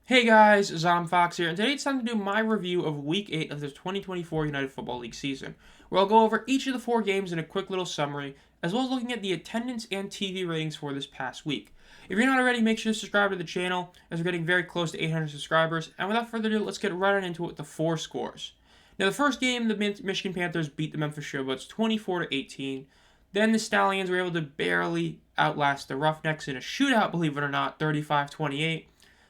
Hey guys, Zom Fox here, and today it's time to do my review of Week 8 of the 2024 United Football League season, where I'll go over each of the 4 games in a quick little summary, as well as looking at the attendance and TV ratings for this past week. If you're not already, make sure to subscribe to the channel, as we're getting very close to 800 subscribers, and without further ado, let's get right on into it with the 4 scores. Now, the first game, the Michigan Panthers beat the Memphis Showboats 24-18. Then the Stallions were able to barely outlast the Roughnecks in a shootout, believe it or not, 35-28.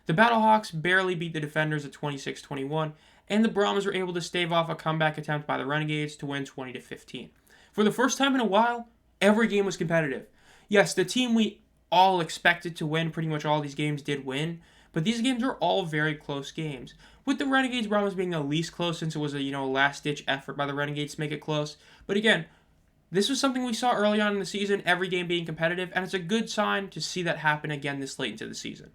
The Battlehawks barely beat the Defenders at 26-21, and the Brahmas were able to stave off a comeback attempt by the Renegades to win 20-15. For the first time in a while, every game was competitive. Yes, the team we all expected to win pretty much all these games did win, but these games were all very close games. With the Renegades Brahmas being the least close, since it was a last-ditch effort by the Renegades to make it close. But again, this was something we saw early on in the season, every game being competitive, and it's a good sign to see that happen again this late into the season.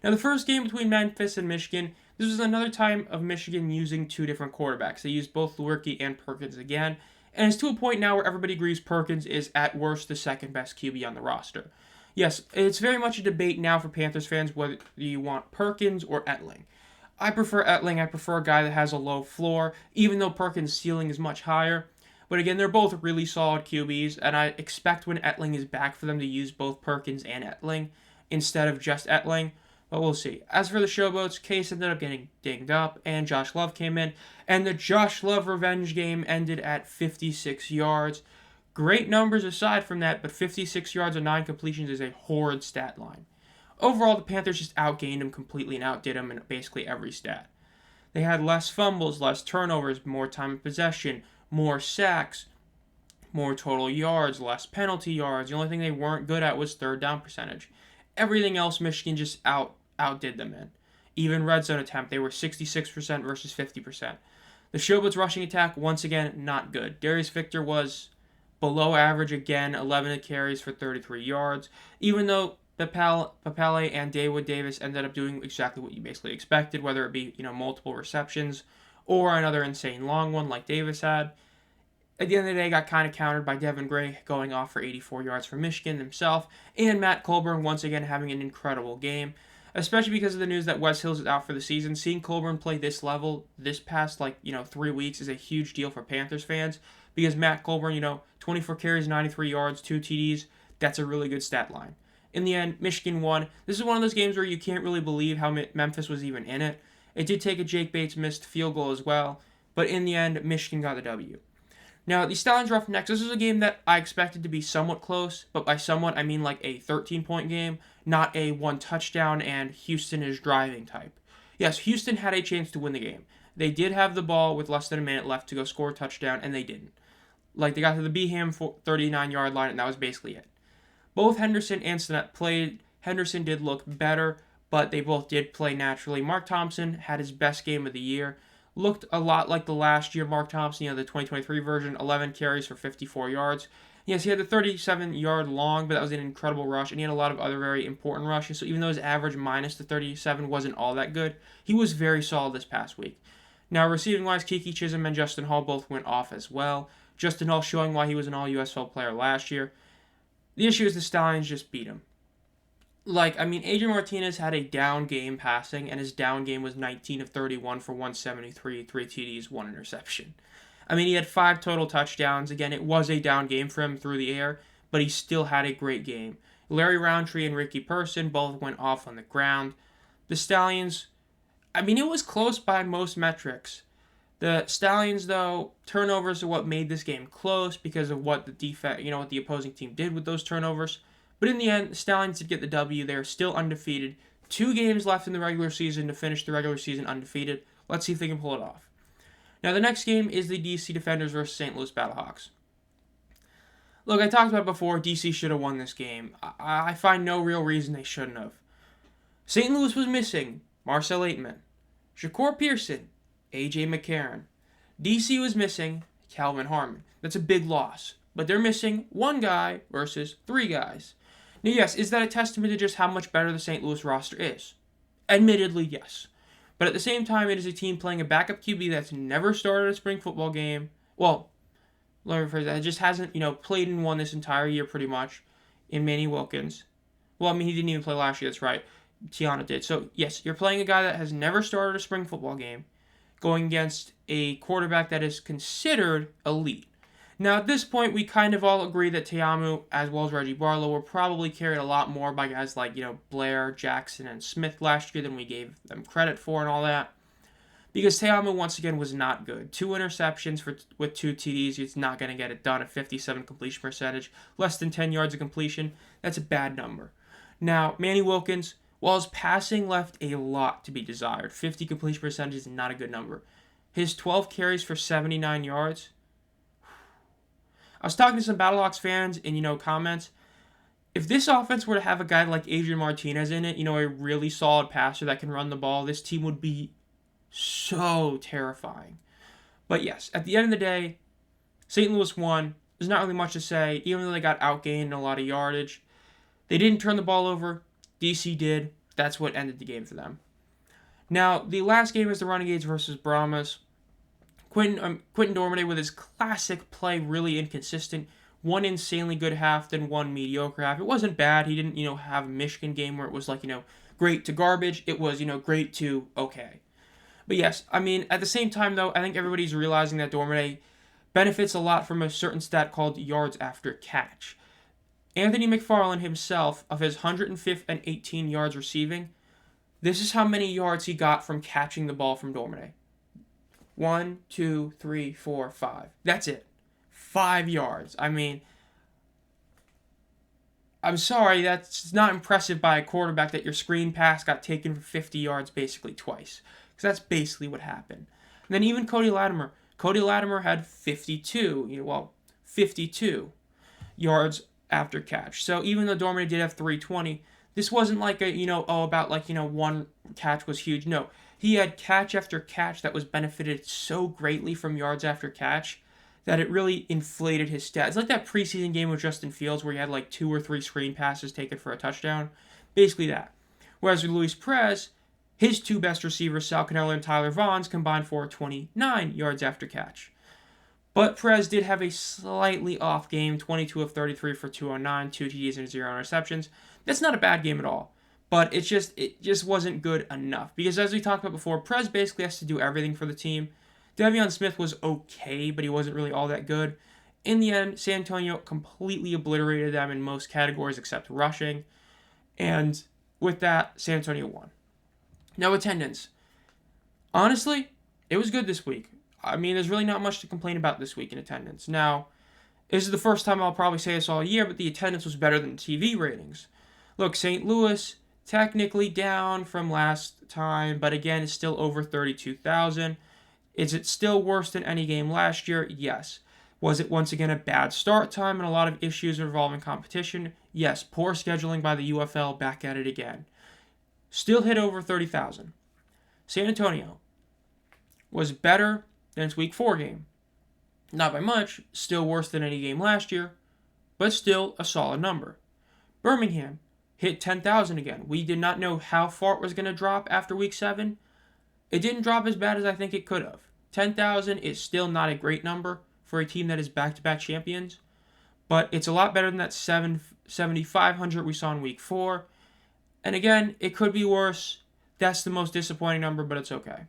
Now, the first game between Memphis and Michigan, this was another time of Michigan using two different quarterbacks. They used both Lewerke and Perkins again, and it's to a point now where everybody agrees Perkins is at worst the second best QB on the roster. Yes, it's very much a debate now for Panthers fans whether you want Perkins or Etling. I prefer Etling. I prefer a guy that has a low floor, even though Perkins' ceiling is much higher. But again, they're both really solid QBs, and I expect when Etling is back for them to use both Perkins and Etling instead of just Etling. But we'll see. As for the Showboats, Case ended up getting dinged up, and Josh Love came in, and the Josh Love revenge game ended at 56 yards. Great numbers aside from that, but 56 yards and 9 completions is a horrid stat line. Overall, the Panthers just outgained him completely and outdid him in basically every stat. They had less fumbles, less turnovers, more time in possession, more sacks, more total yards, less penalty yards. The only thing they weren't good at was third down percentage. Everything else, Michigan just outdid them in. Even red zone attempt, they were 66% versus 50%. The Showboats rushing attack, once again, not good. Darius Victor was below average again, 11 carries for 33 yards, even though Papale and Dawood Davis ended up doing exactly what you basically expected, whether it be multiple receptions or another insane long one like Davis had. At the end of the day, got kind of countered by Devin Gray going off for 84 yards for Michigan himself, and Matt Colburn once again having an incredible game, especially because of the news that Wes Hills is out for the season. Seeing Colburn play this level this past 3 weeks is a huge deal for Panthers fans, because Matt Colburn, 24 carries, 93 yards, 2 TDs, that's a really good stat line. In the end, Michigan won. This is one of those games where you can't really believe how Memphis was even in it. It did take a Jake Bates missed field goal as well, but in the end, Michigan got the W. Now, the Stallions Roughnecks, this is a game that I expected to be somewhat close, but by somewhat, I mean like a 13-point game, not a 1 touchdown and Houston is driving type. Yes, Houston had a chance to win the game. They did have the ball with less than a minute left to go score a touchdown, and they didn't. They got to the Beeham 39-yard line, and that was basically it. Both Henderson and Sinnott played. Henderson did look better, but they both did play naturally. Mark Thompson had his best game of the year. Looked a lot like the last year Mark Thompson, the 2023 version, 11 carries for 54 yards. Yes, he had the 37-yard long, but that was an incredible rush, and he had a lot of other very important rushes, so even though his average minus the 37 wasn't all that good, he was very solid this past week. Now, receiving-wise, Kiki Chisholm and Justin Hall both went off as well. Justin Hall showing why he was an all-USL player last year. The issue is the Stallions just beat him. Adrian Martinez had a down game passing, and his down game was 19 of 31 for 173, 3 TDs, 1 interception. He had 5 total touchdowns. Again, it was a down game for him through the air, but he still had a great game. Larry Roundtree and Ricky Person both went off on the ground. The Stallions, it was close by most metrics. The Stallions, though, turnovers are what made this game close because of what what the opposing team did with those turnovers. But in the end, the Stallions did get the W. They are still undefeated. 2 games left in the regular season to finish the regular season undefeated. Let's see if they can pull it off. Now, the next game is the DC Defenders versus St. Louis Battlehawks. Look, I talked about before, DC should have won this game. I find no real reason they shouldn't have. St. Louis was missing Marcel Aitman, Shakur Pearson, A.J. McCarron. DC was missing Calvin Harmon. That's a big loss. But they're missing 1 guy versus 3 guys. Now, yes, is that a testament to just how much better the St. Louis roster is? Admittedly, yes. But at the same time, it is a team playing a backup QB that's never started a spring football game. Well, let me rephrase that. It just hasn't, played in one this entire year pretty much in Manny Wilkins. Well, he didn't even play last year, that's right. Tiana did. So, yes, you're playing a guy that has never started a spring football game, going against a quarterback that is considered elite. Now, at this point, we kind of all agree that Te'amu, as well as Reggie Barlow, were probably carried a lot more by guys like, Blair, Jackson, and Smith last year than we gave them credit for and all that. Because Te'amu, once again, was not good. 2 interceptions with 2 TDs. It's not going to get it done. A 57 completion percentage. Less than 10 yards of completion. That's a bad number. Now, Manny Wilkins, while his passing left a lot to be desired, 50 completion percentage is not a good number. His 12 carries for 79 yards. I was talking to some Battlehawks fans in, comments. If this offense were to have a guy like Adrian Martinez in it, a really solid passer that can run the ball, this team would be so terrifying. But yes, at the end of the day, St. Louis won. There's not really much to say, even though they got outgained in a lot of yardage. They didn't turn the ball over. DC did. That's what ended the game for them. Now, the last game is the Renegades versus Brahmas. Quentin Dormady with his classic play, really inconsistent. One insanely good half, then one mediocre half. It wasn't bad. He didn't, have a Michigan game where it was like, great to garbage. It was, great to okay. But yes, at the same time, though, I think everybody's realizing that Dormady benefits a lot from a certain stat called yards after catch. Anthony McFarland himself, of his 118 yards receiving, this is how many yards he got from catching the ball from Dormady. 1, 2, 3, 4, 5. That's it. 5 yards. I'm sorry, that's not impressive by a quarterback that your screen pass got taken for 50 yards basically twice. Because that's basically what happened. And then even Cody Latimer. Cody Latimer had 52 yards after catch. So even though Dormady did have 320, this wasn't like one catch was huge. No, he had catch after catch that was benefited so greatly from yards after catch that it really inflated his stats. It's like that preseason game with Justin Fields where he had 2 or 3 screen passes taken for a touchdown. Basically that. Whereas with Luis Perez, his 2 best receivers, Sal Cannella and Tyler Vaughns, combined for 29 yards after catch. But Perez did have a slightly off game, 22 of 33 for 209, 2 TDs and 0 interceptions. That's not a bad game at all. But it just wasn't good enough. Because as we talked about before, Perez basically has to do everything for the team. De'Veon Smith was okay, but he wasn't really all that good. In the end, San Antonio completely obliterated them in most categories except rushing. And with that, San Antonio won. Now, attendance. Honestly, it was good this week. There's really not much to complain about this week in attendance. Now, this is the first time I'll probably say this all year, but the attendance was better than TV ratings. Look, St. Louis, technically down from last time, but again, it's still over 32,000. Is it still worse than any game last year? Yes. Was it once again a bad start time and a lot of issues involving competition? Yes. Poor scheduling by the UFL, back at it again. Still hit over 30,000. San Antonio was better than its Week 4 game. Not by much, still worse than any game last year, but still a solid number. Birmingham hit 10,000 again. We did not know how far it was going to drop after Week 7. It didn't drop as bad as I think it could have. 10,000 is still not a great number for a team that is back-to-back champions, but it's a lot better than that 7,500 we saw in Week 4. And again, it could be worse. That's the most disappointing number, but it's okay.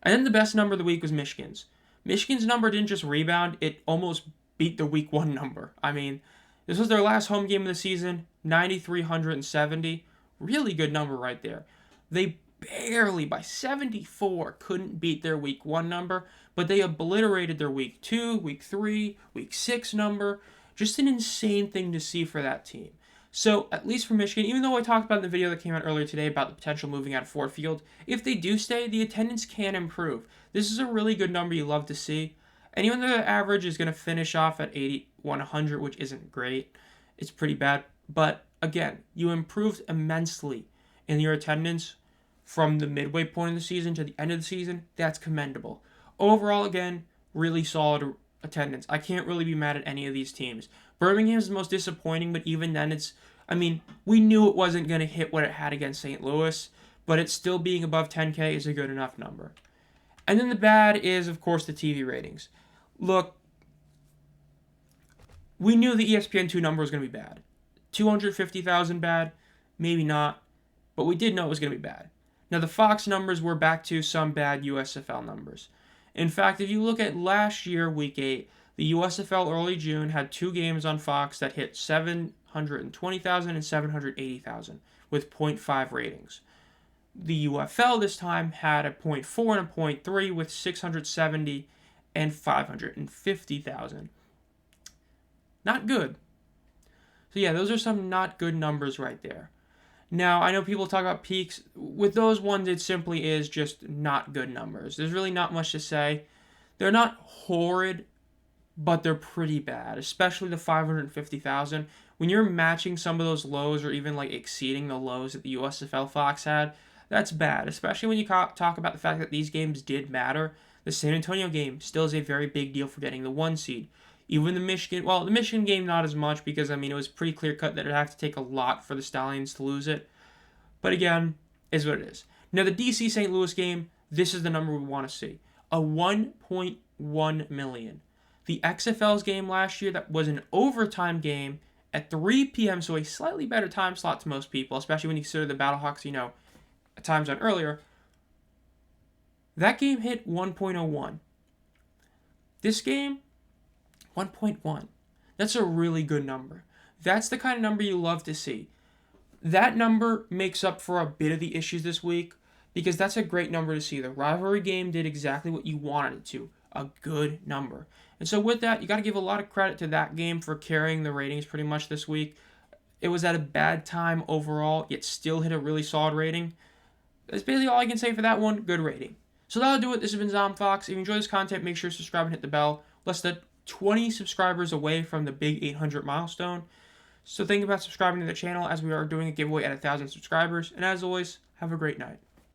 And then the best number of the week was Michigan's. Michigan's number didn't just rebound, it almost beat the Week 1 number. This was their last home game of the season, 9,370. Really good number right there. They barely, by 74, couldn't beat their Week 1 number, but they obliterated their Week 2, Week 3, Week 6 number. Just an insane thing to see for that team. So, at least for Michigan, even though I talked about in the video that came out earlier today about the potential moving out of Ford Field, if they do stay, the attendance can improve. This is a really good number you love to see. And even though the average is going to finish off at 8100, which isn't great, it's pretty bad. But, again, you improved immensely in your attendance from the midway point of the season to the end of the season. That's commendable. Overall, again, really solid attendance. I can't really be mad at any of these teams. Birmingham's the most disappointing, but even then we knew it wasn't going to hit what it had against St. Louis, but it's still being above 10K is a good enough number. And then the bad is, of course, the TV ratings. Look, we knew the ESPN2 number was going to be bad. 250,000 bad, maybe not, but we did know it was going to be bad. Now, the Fox numbers were back to some bad USFL numbers. In fact, if you look at last year, Week 8, the USFL early June had 2 games on Fox that hit 720,000 and 780,000 with 0.5 ratings. The UFL this time had a 0.4 and a 0.3 with 670 and 550,000. Not good. So yeah, those are some not good numbers right there. Now, I know people talk about peaks. With those ones, it simply is just not good numbers. There's really not much to say. They're not horrid, but they're pretty bad, especially the 550,000. When you're matching some of those lows or even like exceeding the lows that the USFL Fox had, that's bad, especially when you talk about the fact that these games did matter. The San Antonio game still is a very big deal for getting the 1 seed. Even the Michigan game not as much because, it was pretty clear-cut that it'd have to take a lot for the Stallions to lose it. But again, is what it is. Now, the DC-St. Louis game, this is the number we want to see. A 1.1 million. The XFL's game last year, that was an overtime game at 3 p.m., so a slightly better time slot to most people, especially when you consider the Battlehawks, time zone earlier. That game hit 1.01. This game, 1.1. That's a really good number. That's the kind of number you love to see. That number makes up for a bit of the issues this week because that's a great number to see. The rivalry game did exactly what you wanted it to. A good number. And so with that, you got to give a lot of credit to that game for carrying the ratings pretty much this week. It was at a bad time overall, yet still hit a really solid rating. That's basically all I can say for that one. Good rating. So that'll do it. This has been Zomfox. If you enjoy this content, make sure to subscribe and hit the bell. Less than 20 subscribers away from the big 800 milestone. So think about subscribing to the channel as we are doing a giveaway at 1,000 subscribers. And as always, have a great night.